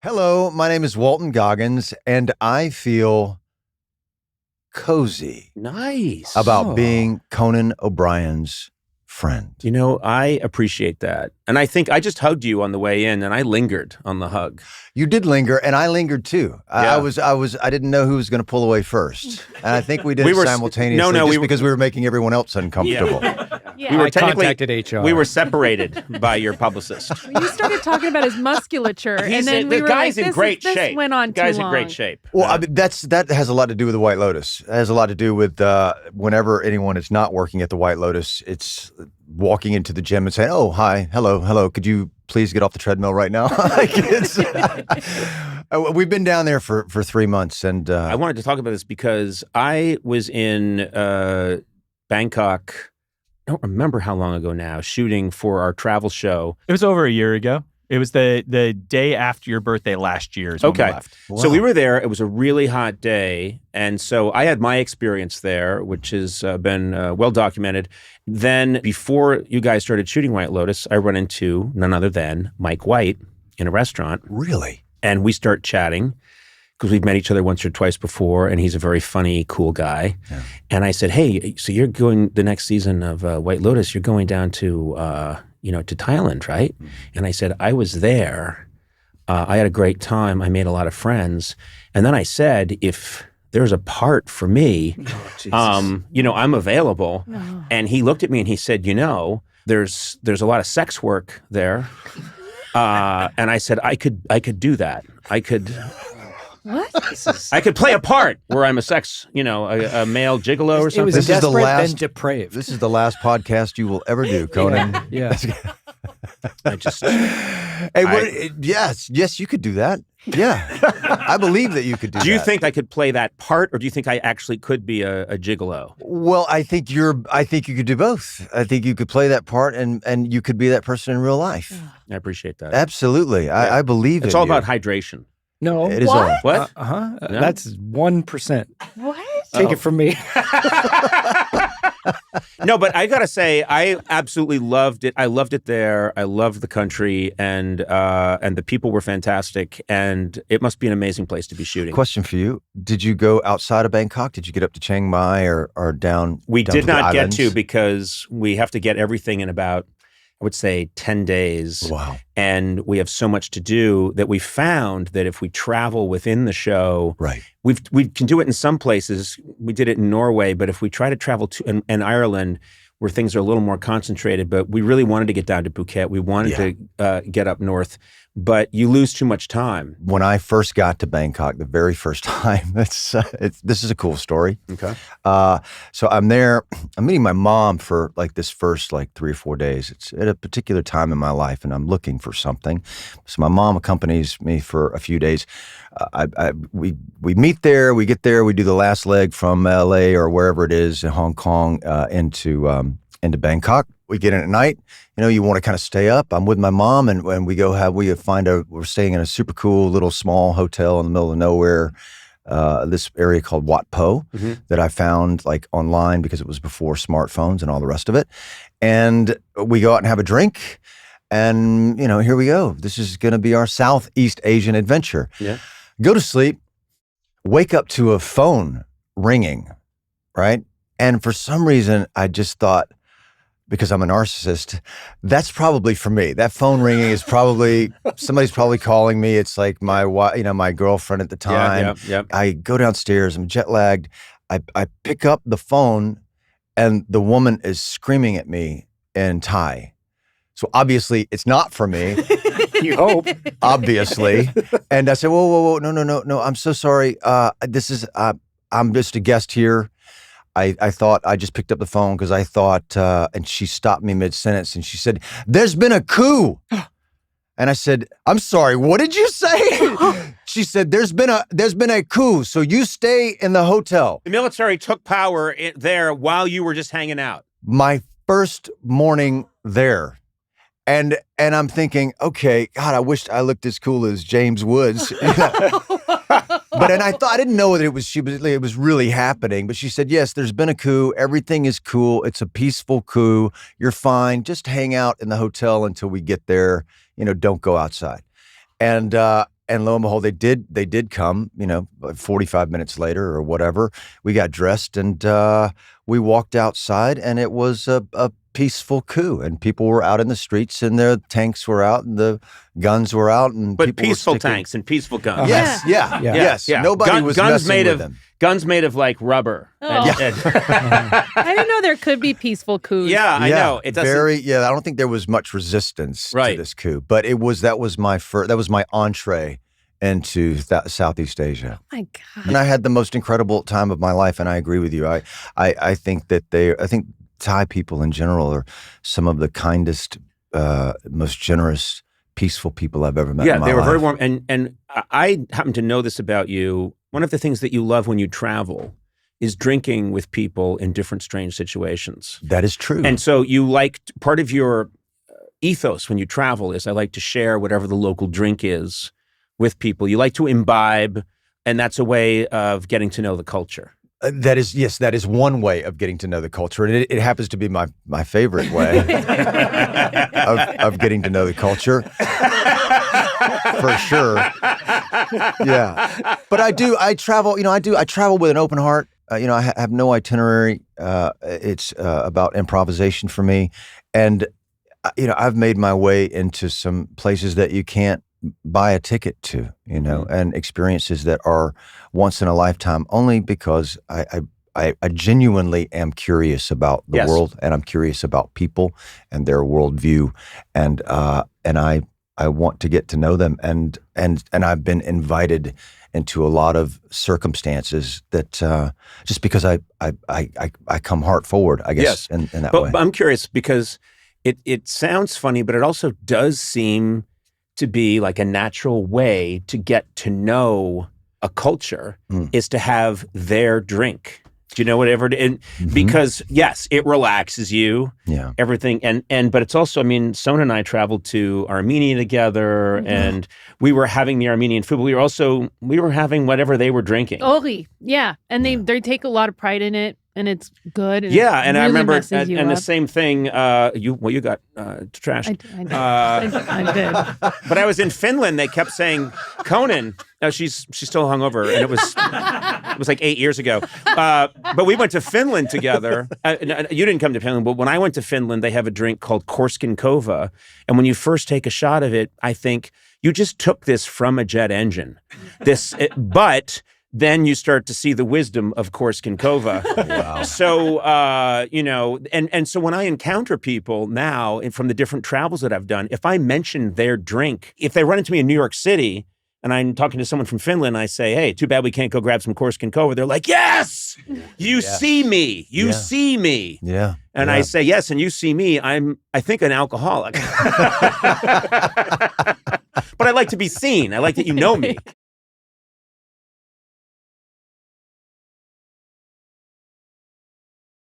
Hello, my name is Walton Goggins, and I feel cozy Nice. about being Conan O'Brien's friend. You know, I appreciate that. And I think I just hugged you on the way in and I lingered on the hug. You did linger, and I lingered too. Yeah. I didn't know who was going to pull away first, and I think we did it simultaneously because we were making everyone else uncomfortable. We were contacted HR. We were separated by your publicist. You started talking about his musculature, and then the guy's in great shape. This went on too long. Guy's in great shape. Well, that has a lot to do with the White Lotus. It has a lot to do with whenever anyone is not working at the White Lotus, it's walking into the gym and saying, "Oh, hi, hello, could you please get off the treadmill right now?" We've been down there for 3 months, and I wanted to talk about this because I was in Bangkok. I don't remember how long ago now, shooting for our travel show. It was over a year ago. It was the day after your birthday last year is when we left. Wow. So we were there. It was a really hot day. And so I had my experience there, which has been well documented. Then before you guys started shooting White Lotus, I run into none other than Mike White in a restaurant. Really? And we start chatting because we've met each other once or twice before, and he's a very funny, cool guy. Yeah. And I said, "Hey, so you're going the next season of White Lotus, you're going down to to Thailand, right?" Mm-hmm. And I said, "I was there. I had a great time. I made a lot of friends." And then I said, "If there's a part for me, I'm available." No. And he looked at me and he said, "There's a lot of sex work there." And I said, I could do that. I could. What? I could play a part where I'm a sex, a male gigolo or something. It was desperate, then depraved. This is the last podcast you will ever do, Conan. Yeah. I just. Yes, you could do that. Yeah, I believe that you could do that. Do you think I could play that part, or do you think I actually could be a gigolo? Well, I think you could do both. I think you could play that part, and you could be that person in real life. I appreciate that. Absolutely, yeah. I believe it's all about hydration. No, it is all. What? No? That's 1%. What? Take it from me. No, but I gotta say, I absolutely loved it. I loved it there. I loved the country, and the people were fantastic. And it must be an amazing place to be shooting. Question for you: did you go outside of Bangkok? Did you get up to Chiang Mai or down? We down did to the not get islands? to because we have to get everything in about, I would say, 10 days. Wow. And we have so much to do that we found that if we travel within the show, right, we can do it in some places. We did it in Norway, but if we try to travel to and Ireland, where things are a little more concentrated, but we really wanted to get down to Phuket. We wanted to get up north, but you lose too much time. When I first got to Bangkok, the very first time, this is a cool story. Okay. So I'm there. I'm meeting my mom for this first 3 or 4 days. It's at a particular time in my life, and I'm looking for something. So my mom accompanies me for a few days. We meet there. We get there. We do the last leg from LA or wherever it is in Hong Kong into Bangkok. We get in at night. You want to kind of stay up. I'm with my mom, and we're staying in a super cool little small hotel in the middle of nowhere. This area called Wat Po that I found online because it was before smartphones and all the rest of it. And we go out and have a drink, and here we go. This is going to be our Southeast Asian adventure. Yeah. Go to sleep, wake up to a phone ringing, right? And for some reason, I just thought, because I'm a narcissist, that's probably for me. That phone ringing is probably, somebody's probably calling me. It's like my my girlfriend at the time. Yeah. I go downstairs, I'm jet lagged. I pick up the phone, and the woman is screaming at me in Thai. So obviously it's not for me. You hope. Obviously. And I said, whoa, no, I'm so sorry. I'm just a guest here. I thought, I just picked up the phone because I thought, and she stopped me mid-sentence and she said, "There's been a coup." And I said, "I'm sorry, what did you say?" She said, there's been a coup, so you stay in the hotel. The military took power there while you were just hanging out. My first morning there. And I'm thinking, okay, God, I wished I looked as cool as James Woods. But I didn't know that it was really happening. But she said, yes, there's been a coup. Everything is cool. It's a peaceful coup. You're fine. Just hang out in the hotel until we get there. Don't go outside. And and lo and behold, they did come, 45 minutes later or whatever. We got dressed and we walked outside, and it was a peaceful coup, and people were out in the streets, and their tanks were out, and the guns were out, and but people peaceful were sticking... tanks and peaceful guns. Yes, yes. Yeah. Nobody was guns messing made with of them. guns made of like rubber. Oh. And- I didn't know there could be peaceful coups. yeah, I know. It doesn't. I don't think there was much resistance Right. to this coup, but that was my entree into Southeast Asia. Oh my God. And I had the most incredible time of my life, and I agree with you. I think Thai people in general are some of the kindest, most generous, peaceful people I've ever met in my life. Yeah, they were very warm. And I happen to know this about you. One of the things that you love when you travel is drinking with people in different strange situations. That is true. And so part of your ethos when you travel is I like to share whatever the local drink is with people. You like to imbibe, and that's a way of getting to know the culture. That is one way of getting to know the culture, and it happens to be my favorite way of getting to know the culture, for sure. Yeah, but I travel with an open heart. I have no itinerary. It's about improvisation for me, and I've made my way into some places that you can't buy a ticket to, and experiences that are once in a lifetime, only because I genuinely am curious about the world, and I'm curious about people and their worldview, and I want to get to know them, and I've been invited into a lot of circumstances that just because I come heart forward, I guess, in that way. But I'm curious because it sounds funny, but it also does seem to be like a natural way to get to know a culture is to have their drink. Do you know whatever? Because yes, it relaxes you. Yeah. Everything. But it's also, Sona and I traveled to Armenia together, and we were having the Armenian food, but we were having whatever they were drinking. Gourley, yeah. And they take a lot of pride in it, and it's good. And yeah, and really I remember, messes you and the up. same thing, you got trashed. I did. But I was in Finland, they kept saying, Conan, she's still hungover, and it was like 8 years ago. But we went to Finland together. You didn't come to Finland, but when I went to Finland, they have a drink called Korskenkova. And when you first take a shot of it, I think you just took this from a jet engine. But then you start to see the wisdom of Korskenkova. Wow. So, and so when I encounter people now from the different travels that I've done, if I mention their drink, if they run into me in New York City and I'm talking to someone from Finland, I say, hey, too bad we can't go grab some Korskenkova. They're like, yes, you see me. You see me. Yeah. And I say, yes, and you see me. I think, an alcoholic. But I like to be seen. I like that you know me.